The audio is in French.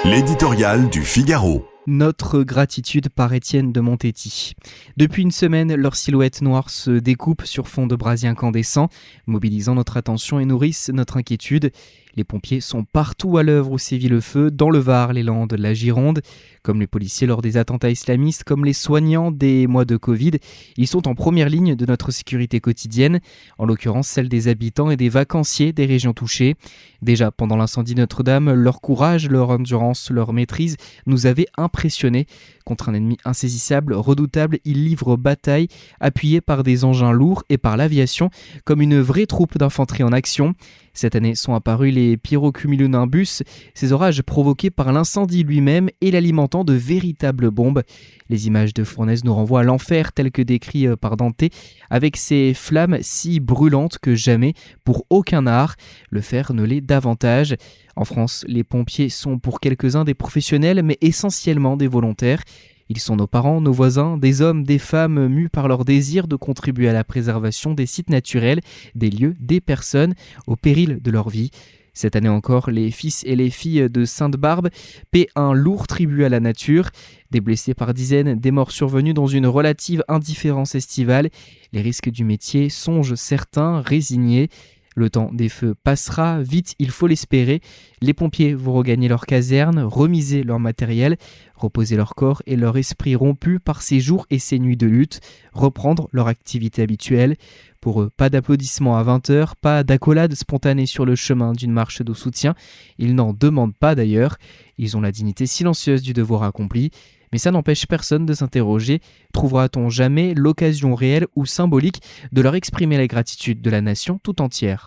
L'éditorial du Figaro. Notre gratitude par Étienne de Montetti. Depuis une semaine, leurs silhouettes noires se découpent sur fond de brasiers incandescents, mobilisant notre attention et nourrissent notre inquiétude. Les pompiers sont partout à l'œuvre où sévit le feu, dans le Var, les Landes, la Gironde. Comme les policiers lors des attentats islamistes, comme les soignants des mois de Covid, ils sont en première ligne de notre sécurité quotidienne, en l'occurrence celle des habitants et des vacanciers des régions touchées. Déjà pendant l'incendie de Notre-Dame, leur courage, leur endurance, leur maîtrise nous avaient impressionnés. Contre un ennemi insaisissable, redoutable, ils livrent bataille, appuyés par des engins lourds et par l'aviation, comme une vraie troupe d'infanterie en action. Cette année sont apparus les pyrocumulonimbus, ces orages provoqués par l'incendie lui-même et l'alimentant de véritables bombes. Les images de fournaise nous renvoient à l'enfer tel que décrit par Dante, avec ces flammes si brûlantes que jamais, pour aucun art, le fer ne l'est davantage. En France, les pompiers sont pour quelques-uns des professionnels, mais essentiellement des volontaires. Ils sont nos parents, nos voisins, des hommes, des femmes mus par leur désir de contribuer à la préservation des sites naturels, des lieux, des personnes, au péril de leur vie. Cette année encore, les fils et les filles de Sainte-Barbe paient un lourd tribut à la nature. Des blessés par dizaines, des morts survenus dans une relative indifférence estivale. Les risques du métier songent certains, résignés. Le temps des feux passera, vite il faut l'espérer. Les pompiers vont regagner leur caserne, remiser leur matériel, reposer leur corps et leur esprit rompus par ces jours et ces nuits de lutte, reprendre leur activité habituelle. Pour eux, pas d'applaudissements à 20h, pas d'accolade spontanée sur le chemin d'une marche de soutien. Ils n'en demandent pas d'ailleurs. Ils ont la dignité silencieuse du devoir accompli. Mais ça n'empêche personne de s'interroger, trouvera-t-on jamais l'occasion réelle ou symbolique de leur exprimer la gratitude de la nation tout entière ?